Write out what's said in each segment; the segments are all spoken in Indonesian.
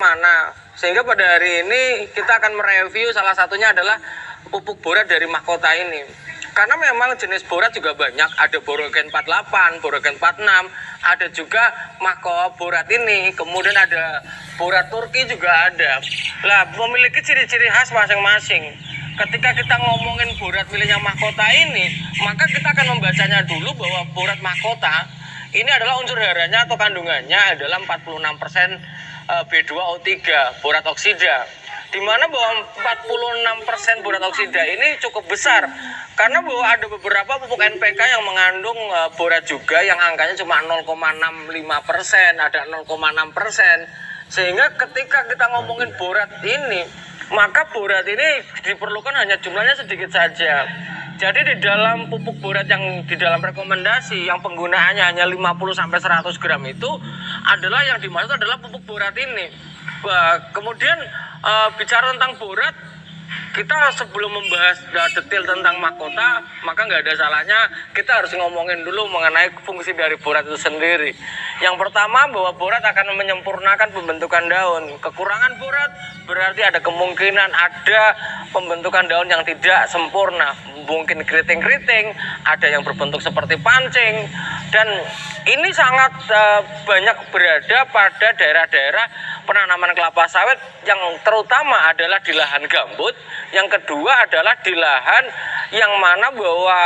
mana. Sehingga pada hari ini kita akan mereview salah satunya adalah pupuk borat dari Mahkota ini. Karena memang jenis borat juga banyak, ada Borogen 48, Borogen 46, ada juga Mahkota borat ini, kemudian ada borat Turki juga ada. Lah, memiliki ciri-ciri khas masing-masing. Ketika kita ngomongin borat miliknya Mahkota ini, maka kita akan membacanya dulu bahwa borat Mahkota ini adalah unsur haranya atau kandungannya adalah 46% B2O3, borat oksida. Di mana bahwa 46% borat oksida ini cukup besar karena bahwa ada beberapa pupuk NPK yang mengandung borat juga yang angkanya cuma 0,65%, ada 0,6%. Sehingga ketika kita ngomongin borat ini, maka borat ini diperlukan hanya jumlahnya sedikit saja. Jadi di dalam pupuk borat yang di dalam rekomendasi yang penggunaannya hanya 50-100 gram itu adalah yang dimaksud adalah pupuk borat ini. Kemudian bicara tentang borat, kita sebelum membahas detail tentang Mahkota, maka nggak ada salahnya kita harus ngomongin dulu mengenai fungsi dari borat itu sendiri. Yang pertama, bahwa borat akan menyempurnakan pembentukan daun. Kekurangan borat berarti ada kemungkinan ada pembentukan daun yang tidak sempurna, mungkin keriting-keriting, ada yang berbentuk seperti pancing, dan ini sangat banyak berada pada daerah-daerah penanaman kelapa sawit yang terutama adalah di lahan gambut. Yang kedua adalah di lahan yang mana bahwa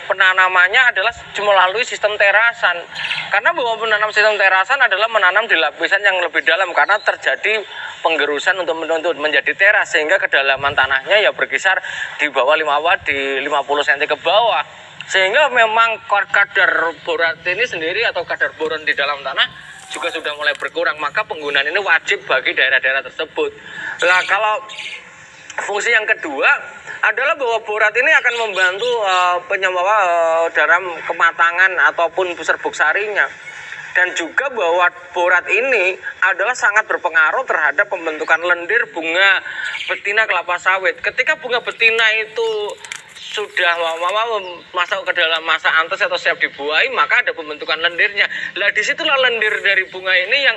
penanamannya adalah melalui sistem terasan. Karena bahwa menanam sistem terasan adalah menanam di lapisan yang lebih dalam karena terjadi penggerusan untuk menjadi teras, sehingga kedalaman tanahnya ya berkisar di bawah 50 cm ke bawah. Sehingga memang kadar borat ini sendiri atau kadar boron di dalam tanah juga sudah mulai berkurang, maka penggunaan ini wajib bagi daerah-daerah tersebut. Nah, kalau fungsi yang kedua adalah bahwa borat ini akan membantu penyembawa dalam kematangan ataupun serbuk sarinya. Dan juga bahwa borat ini adalah sangat berpengaruh terhadap pembentukan lendir bunga betina kelapa sawit. Ketika bunga betina itu sudah masuk ke dalam masa antes atau siap dibuahi, maka ada pembentukan lendirnya. Lah, disitulah lendir dari bunga ini yang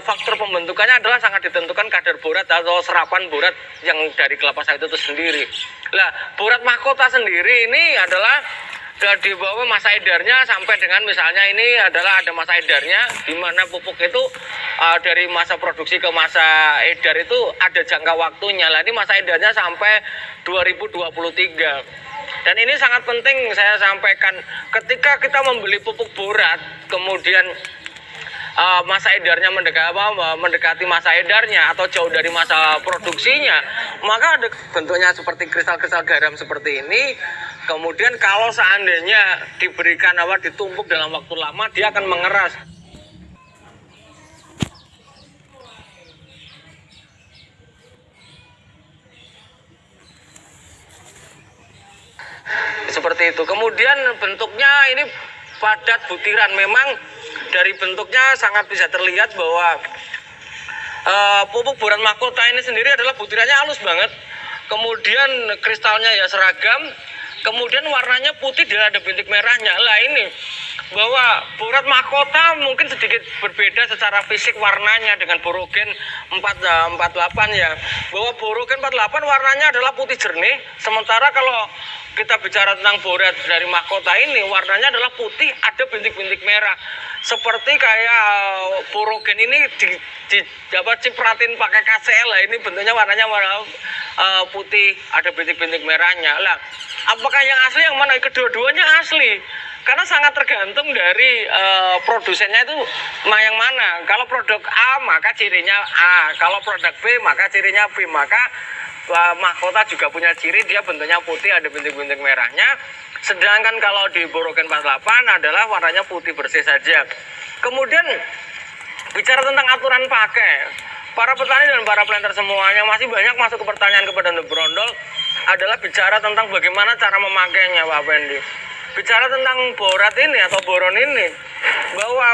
faktor pembentukannya adalah sangat ditentukan kadar borat atau serapan borat yang dari kelapa sawit itu sendiri. Lah, borat Mahkota sendiri ini adalah di bawah masa edarnya sampai dengan misalnya ini adalah ada masa edarnya, di mana pupuk itu dari masa produksi ke masa edar itu ada jangka waktunya. Lah, ini masa edarnya sampai 2023. Dan ini sangat penting saya sampaikan, ketika kita membeli pupuk borat kemudian masa edarnya mendekati masa edarnya atau jauh dari masa produksinya, maka ada bentuknya seperti kristal-kristal garam seperti ini. Kemudian kalau seandainya diberikan ditumpuk dalam waktu lama, dia akan mengeras. Seperti itu. Kemudian bentuknya ini padat butiran. Memang dari bentuknya sangat bisa terlihat bahwa pupuk borat Mahkota ini sendiri adalah butirannya halus banget. Kemudian kristalnya ya seragam. Kemudian warnanya putih dan ada bintik merahnya. Lah, ini bahwa borat Mahkota mungkin sedikit berbeda secara fisik warnanya dengan Borogen 48 ya. Bahwa Borogen 48 warnanya adalah putih jernih, sementara kalau kita bicara tentang borat dari Mahkota ini warnanya adalah putih, ada bintik-bintik merah. Seperti kayak Borogen ini cipratin pakai KCL lah, ini bentuknya warnanya warna putih, ada bintik-bintik merahnya. Lah, apakah yang asli yang mana? Kedua-duanya asli. Karena sangat tergantung dari produsennya itu yang mana. Kalau produk A maka cirinya A, kalau produk B maka cirinya B. Maka Mahkota juga punya ciri, dia bentuknya putih, ada bintik-bintik merahnya. Sedangkan kalau di Borogen 48 adalah warnanya putih bersih saja. Kemudian bicara tentang aturan pakai, para petani dan para planter semuanya masih banyak masuk ke pertanyaan kepada The Brondol adalah bicara tentang bagaimana cara memakainya, Pak Pendi. Bicara tentang borat ini atau boron ini, bahwa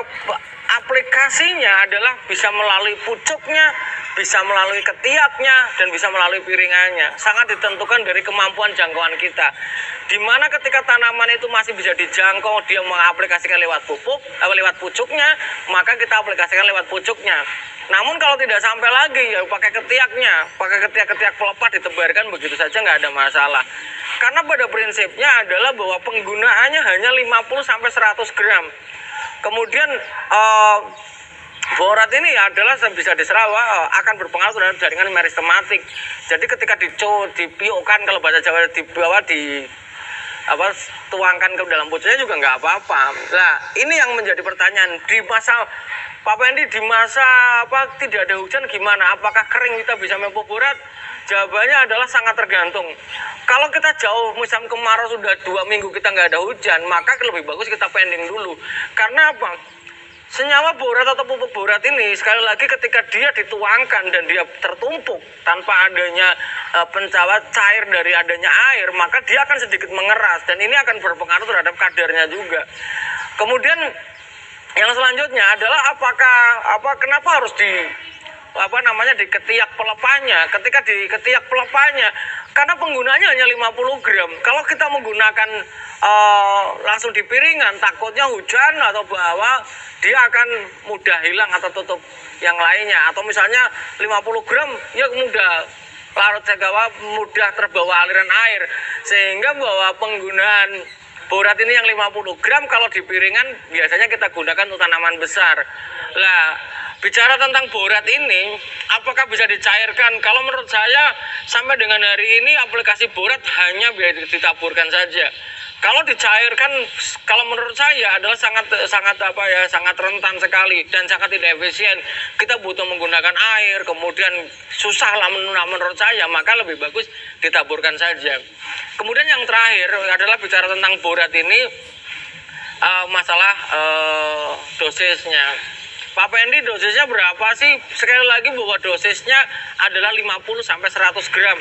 aplikasinya adalah bisa melalui pucuknya, bisa melalui ketiaknya, dan bisa melalui piringannya. Sangat ditentukan dari kemampuan jangkauan kita. Dimana ketika tanaman itu masih bisa dijangkau, dia mengaplikasikan lewat pupuk, lewat pucuknya, maka kita aplikasikan lewat pucuknya. Namun kalau tidak sampai lagi ya pakai ketiaknya, pakai ketiak-ketiak pelepah ditebarkan begitu saja nggak ada masalah. Karena pada prinsipnya adalah bahwa penggunaannya hanya 50 sampai 100 gram. Kemudian borat ini adalah bisa diserawah akan berpengaruh terhadap jaringan meristematik. Jadi ketika dipiokkan, kalau bahasa Jawa tuangkan ke dalam pucuknya juga nggak apa-apa. Nah, ini yang menjadi pertanyaan di masa Pak Pendi, di masa tidak ada hujan gimana? Apakah kering kita bisa memupuk borat? Jawabannya adalah sangat tergantung. Kalau kita jauh musim kemarau sudah 2 minggu kita nggak ada hujan, maka lebih bagus kita pending dulu. Karena apa? Senyawa borat atau pupuk borat ini sekali lagi ketika dia dituangkan dan dia tertumpuk tanpa adanya pencawat cair dari adanya air, maka dia akan sedikit mengeras dan ini akan berpengaruh terhadap kadarnya juga. Kemudian yang selanjutnya adalah kenapa harus di ketiak pelepahnya? Ketika di ketiak pelepahnya, karena penggunaannya hanya 50 gram. Kalau kita menggunakan langsung di piringan, takutnya hujan atau bawa dia akan mudah hilang atau tutup yang lainnya. Atau misalnya 50 gram ya mudah larut segawa, mudah terbawa aliran air, sehingga bahwa penggunaan borat ini yang 50 gram kalau di piringan biasanya kita gunakan untuk tanaman besar. Nah, bicara tentang borat ini, apakah bisa dicairkan? Kalau menurut saya sampai dengan hari ini aplikasi borat hanya biar ditaburkan saja. Kalau dicairkan, kalau menurut saya adalah sangat rentan sekali dan sangat tidak efisien. Kita butuh menggunakan air, kemudian susah lah menurut saya, maka lebih bagus ditaburkan saja. Kemudian yang terakhir adalah bicara tentang borat ini, masalah dosisnya. Pak Pendi, dosisnya berapa sih? Sekali lagi bahwa dosisnya adalah 50 sampai 100 gram.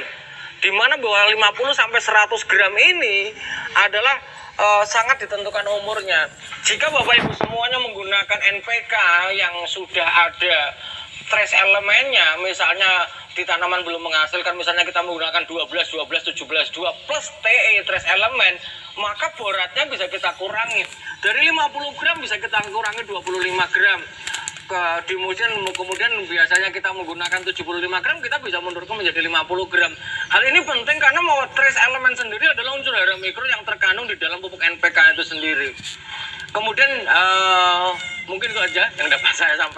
Di mana bahwa 50 sampai 100 gram ini adalah sangat ditentukan umurnya. Jika Bapak Ibu semuanya menggunakan NPK yang sudah ada trace elemennya, misalnya di tanaman belum menghasilkan, misalnya kita menggunakan 12, 12, 17, 2 plus TE trace elemen, maka boratnya bisa kita kurangi. Dari 50 gram bisa kita kurangi 25 gram. Kemudian biasanya kita menggunakan 75 gram, kita bisa menurunkan menjadi 50 gram. Hal ini penting karena bahwa trace elemen sendiri adalah unsur hara mikro yang terkandung di dalam pupuk NPK itu sendiri. Kemudian mungkin itu aja yang dapat saya sampaikan.